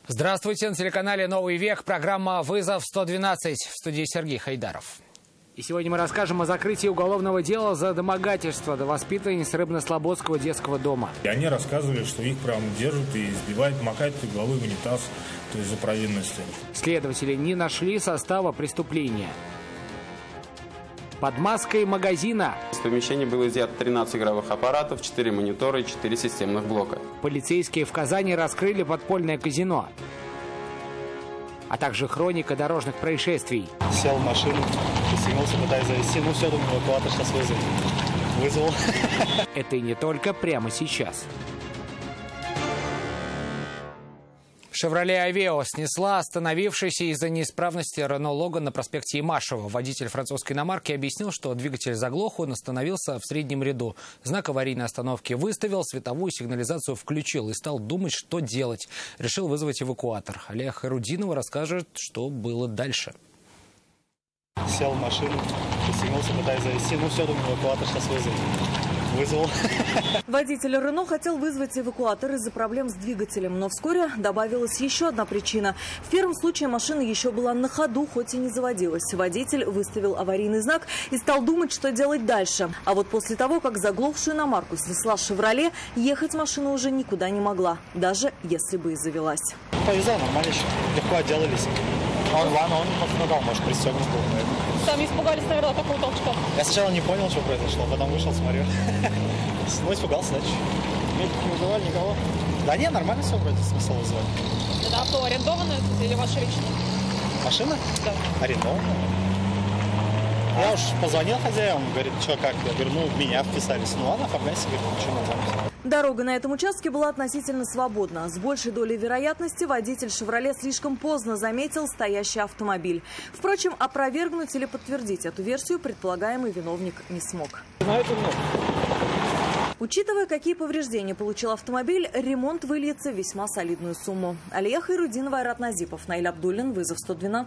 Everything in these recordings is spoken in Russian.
Здравствуйте, на телеканале «Новый век» программа «Вызов 112», в студии Сергей Хайдаров. И сегодня мы расскажем о закрытии уголовного дела за домогательство до воспитанниц Рыбно-Слободского детского дома. И они рассказывали, что их прям держат и избивают, макают головой в унитаз, то есть за провинности. Следователи не нашли состава преступления. Под маской магазина. Из помещения было изъято 13 игровых аппаратов, 4 монитора и 4 системных блока. Полицейские в Казани раскрыли подпольное казино. А также хроника дорожных происшествий. Сел в машину, пристегнулся, пытаясь завести. Ну все, думаю, эвакуатор сейчас вызовет. Вызвал. Это и не только прямо сейчас. «Шевроле Авео» снесла остановившийся из-за неисправности Рено Логан на проспекте Имашева. Водитель французской иномарки объяснил, что двигатель заглох, он остановился в среднем ряду. Знак аварийной остановки выставил, световую сигнализацию включил и стал думать, что делать. Решил вызвать эвакуатор. Олег Харудинова расскажет, что было дальше. Сел в машину, пристегнулся, пытаясь завести. Ну все, думаю, эвакуатор сейчас вызовет. Вызвал. Водитель Рено хотел вызвать эвакуатор из-за проблем с двигателем, но вскоре добавилась еще одна причина. В первом случае машина еще была на ходу, хоть и не заводилась. Водитель выставил аварийный знак и стал думать, что делать дальше. А вот после того, как заглохшую иномарку снесла «Шевроле», ехать машина уже никуда не могла, даже если бы и завелась. Повезло, нормально еще. Легко отделались. Он пострадал, может, пристегнут был. Сами испугались, наверное, такого толчка. Я сначала не понял, что произошло, потом вышел, смотрю. Ну, испугался дальше. Медики не вызывали никого? Да нет, нормально все вроде, смысл вызывать. Это авто арендованное или ваше личное? Машина? Да. Арендованная. Я уж позвонил хозяину, он говорит, что, как? Я говорю, ну, меня вписались. Ну ладно, оформляйся, говорит, ничего не знаю. Дорога на этом участке была относительно свободна. С большей долей вероятности водитель «Шевроле» слишком поздно заметил стоящий автомобиль. Впрочем, опровергнуть или подтвердить эту версию предполагаемый виновник не смог. Учитывая, какие повреждения получил автомобиль, ремонт выльется в весьма солидную сумму. Алия Хайрудинова, Айрат Назипов, Наиль Абдуллин, «Вызов 112».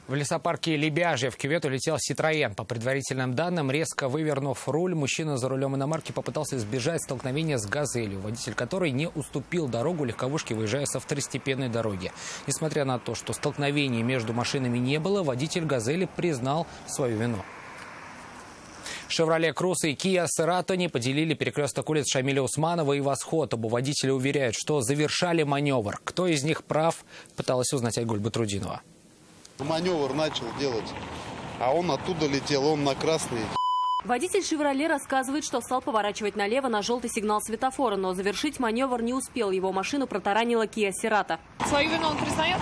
В лесопарке Лебяжье в кювет улетел «Ситроен». По предварительным данным, резко вывернув руль, мужчина за рулем иномарки попытался избежать столкновения с «Газелью», водитель которой не уступил дорогу легковушке, выезжая со второстепенной дороги. Несмотря на то, что столкновений между машинами не было, водитель «Газели» признал свою вину. «Шевроле Круз» и «Киа Церато» не поделили перекресток улиц Шамиля Усманова и Восход. Оба водителя уверяют, что завершали маневр. Кто из них прав, пыталась узнать Айгуль Батрудинова. Маневр начал делать, а он оттуда летел, он на красный. Водитель «Шевроле» рассказывает, что стал поворачивать налево на желтый сигнал светофора, но завершить маневр не успел. Его машину протаранила «Киа Церато». Свою вину он признает?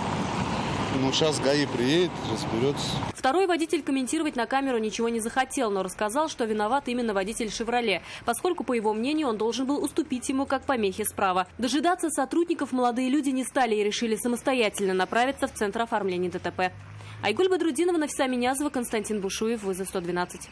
Ну, сейчас ГАИ приедет, разберется. Второй водитель комментировать на камеру ничего не захотел, но рассказал, что виноват именно водитель «Шевроле», поскольку, по его мнению, он должен был уступить ему как помехе справа. Дожидаться сотрудников молодые люди не стали и решили самостоятельно направиться в Центр оформления ДТП. Айгуль Бадрудинова, Нафиса Минязова, Константин Бушуев, «Вызов 112».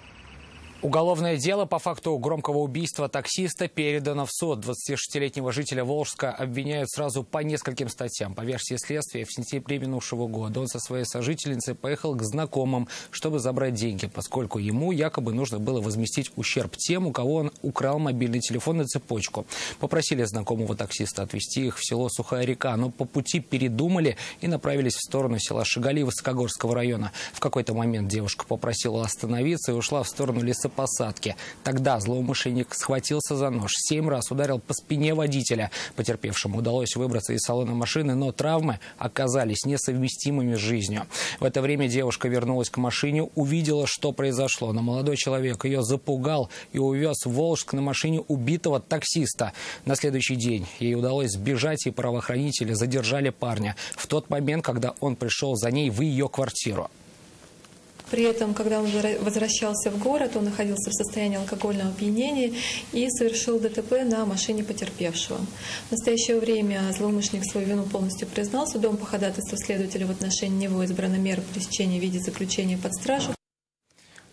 Уголовное дело по факту громкого убийства таксиста передано в суд. 26-летнего жителя Волжска обвиняют сразу по нескольким статьям. По версии следствия, в сентябре минувшего года он со своей сожительницей поехал к знакомым, чтобы забрать деньги, поскольку ему якобы нужно было возместить ущерб тем, у кого он украл мобильный телефон и цепочку. Попросили знакомого таксиста отвезти их в село Сухая Река, но по пути передумали и направились в сторону села Шигали Высокогорского района. В какой-то момент девушка попросила остановиться и ушла в сторону лесопосадки. Тогда злоумышленник схватился за нож, 7 раз ударил по спине водителя. Потерпевшему удалось выбраться из салона машины, но травмы оказались несовместимыми с жизнью. В это время девушка вернулась к машине, увидела, что произошло. Но молодой человек ее запугал и увез в Волжск на машине убитого таксиста. На следующий день ей удалось сбежать, и правоохранители задержали парня в тот момент, когда он пришел за ней в ее квартиру. При этом, когда он возвращался в город, он находился в состоянии алкогольного опьянения и совершил ДТП на машине потерпевшего. В настоящее время злоумышленник свою вину полностью признал. Судом по ходатайству следователя в отношении него избрана мера пресечения в виде заключения под стражу.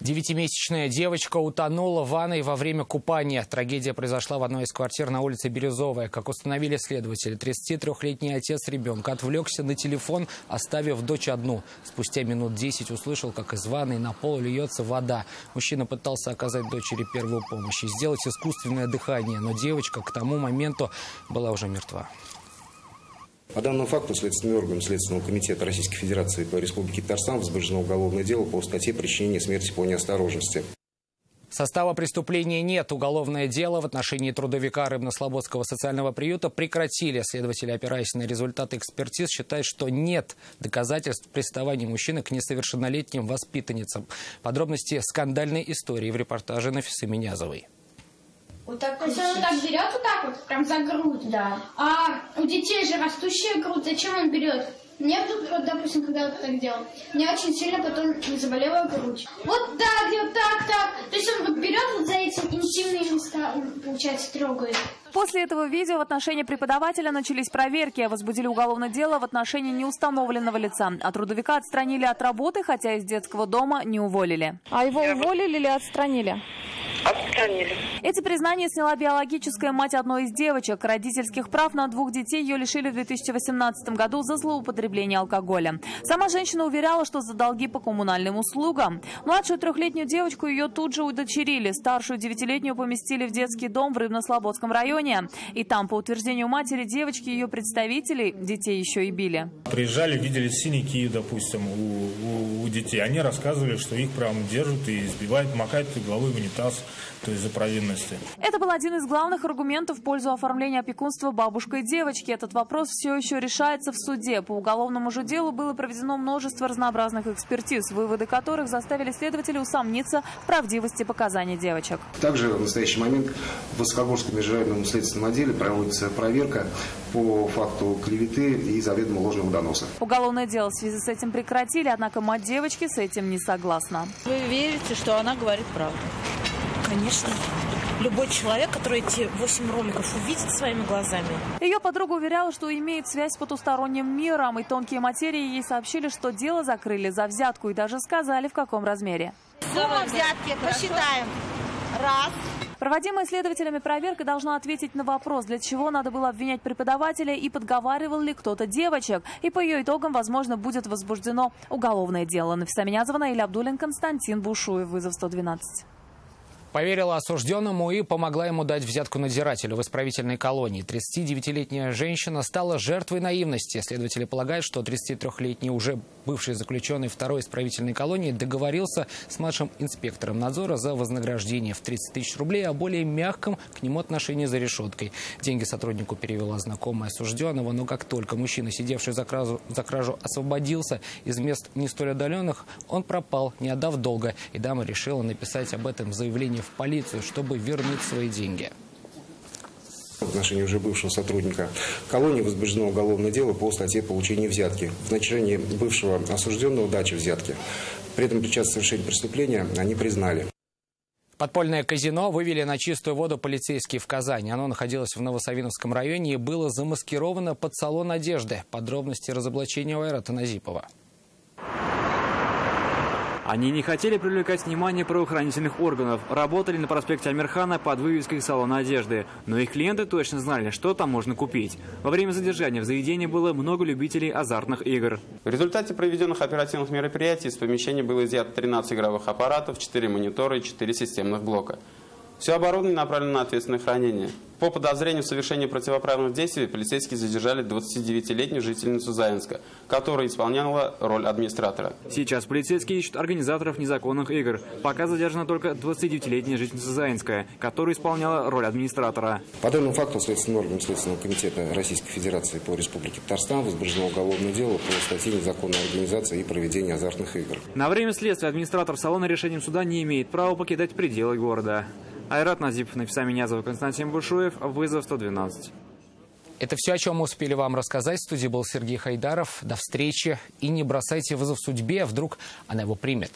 9-месячная девочка утонула в ванной во время купания. Трагедия произошла в одной из квартир на улице Бирюзовая. Как установили следователи, 33-летний отец ребенка отвлекся на телефон, оставив дочь одну. Спустя минут 10 услышал, как из ванной на пол льется вода. Мужчина пытался оказать дочери первую помощь и сделать искусственное дыхание, но девочка к тому моменту была уже мертва. По данному факту следственным органам Следственного комитета Российской Федерации по Республике Татарстан возбуждено уголовное дело по статье «Причинение смерти по неосторожности». Состава преступления нет. Уголовное дело в отношении трудовика Рыбнослободского социального приюта прекратили. Следователи, опираясь на результаты экспертиз, считают, что нет доказательств приставания мужчины к несовершеннолетним воспитанницам. Подробности скандальной истории в репортаже Нафисы Минязовой. Вот так. То есть он так берет вот так вот, прям за грудь, да. А у детей же растущая грудь, зачем он берет? Мне, вот, допустим, когда вот так делал, мне очень сильно потом заболела грудь. Вот так, вот так. То есть он вот берет вот за эти интимные места, получается, трогает. После этого видео в отношении преподавателя начались проверки. Возбудили уголовное дело в отношении неустановленного лица. А трудовика отстранили от работы, хотя из детского дома не уволили. А его уволили или отстранили? Отстранили. Эти признания сняла биологическая мать одной из девочек. Родительских прав на 2 детей ее лишили в 2018 году за злоупотребление алкоголя. Сама женщина уверяла, что за долги по коммунальным услугам. Младшую 3-летнюю девочку ее тут же удочерили. Старшую 9-летнюю поместили в детский дом в Рыбнослободском районе. И там, по утверждению матери девочки, ее представителей детей еще и били. Приезжали, видели синяки, допустим, у детей. Они рассказывали, что их прям держат и избивают, макают головой в унитаз. То есть за провинности. Это был один из главных аргументов в пользу оформления опекунства бабушкой девочки. Этот вопрос все еще решается в суде. По уголовному же делу было проведено множество разнообразных экспертиз, выводы которых заставили следователей усомниться в правдивости показаний девочек. Также в настоящий момент в Высокогорском межрайонном следственном отделе проводится проверка по факту клеветы и заведомо ложного доноса. Уголовное дело в связи с этим прекратили, однако мать девочки с этим не согласна. Вы верите, что она говорит правду? Конечно. Любой человек, который эти 8 роликов увидит своими глазами. Ее подруга уверяла, что имеет связь с потусторонним миром, и тонкие материи ей сообщили, что дело закрыли за взятку, и даже сказали, в каком размере. Сумма взятки, посчитаем. Раз. Проводимая следователями проверка должна ответить на вопрос, для чего надо было обвинять преподавателя и подговаривал ли кто-то девочек. И по ее итогам, возможно, будет возбуждено уголовное дело. Нафиса Минязова, Наиля Абдуллин, Константин Бушуев. Вызов 112. Поверила осужденному и помогла ему дать взятку надзирателю в исправительной колонии. 39-летняя женщина стала жертвой наивности. Следователи полагают, что 33-летний уже бывший заключенный второй исправительной колонии договорился с младшим инспектором надзора за вознаграждение в 30 тысяч рублей о более мягком к нему отношении за решеткой. Деньги сотруднику перевела знакомая осужденного, но как только мужчина, сидевший за кражу, освободился из мест не столь отдаленных, он пропал, не отдав долга. И дама решила написать об этом заявление в полицию, чтобы вернуть свои деньги. В отношении уже бывшего сотрудника колонии возбуждено уголовное дело по статье «Получение взятки». В отношении бывшего осужденного дачи взятки. При этом причастность к совершению преступления они признали. Подпольное казино вывели на чистую воду полицейские в Казани. Оно находилось в Новосавиновском районе и было замаскировано под салон одежды. Подробности разоблачения у Айрата Назипова. Они не хотели привлекать внимание правоохранительных органов. Работали на проспекте Амирхана под вывеской салона одежды. Но их клиенты точно знали, что там можно купить. Во время задержания в заведении было много любителей азартных игр. В результате проведенных оперативных мероприятий из помещения было изъято 13 игровых аппаратов, 4 монитора и 4 системных блока. Все оборудование направлено на ответственное хранение. По подозрению в совершении противоправных действий полицейские задержали 29-летнюю жительницу Заинска, которая исполняла роль администратора. Сейчас полицейские ищут организаторов незаконных игр. Пока задержана только 29-летняя жительница Заинская, которая исполняла роль администратора. По данному факту следственным органам Следственного комитета Российской Федерации по Республике Татарстан возбуждено уголовное дело по статье «Незаконная организация и проведение азартных игр». На время следствия администратор салона решением суда не имеет права покидать пределы города. Айрат Назипов, Нафиса Минязова, Константин Бушуев. Вызов 112. Это все, о чем мы успели вам рассказать. В студии был Сергей Хайдаров. До встречи. И не бросайте вызов судьбе, вдруг она его примет.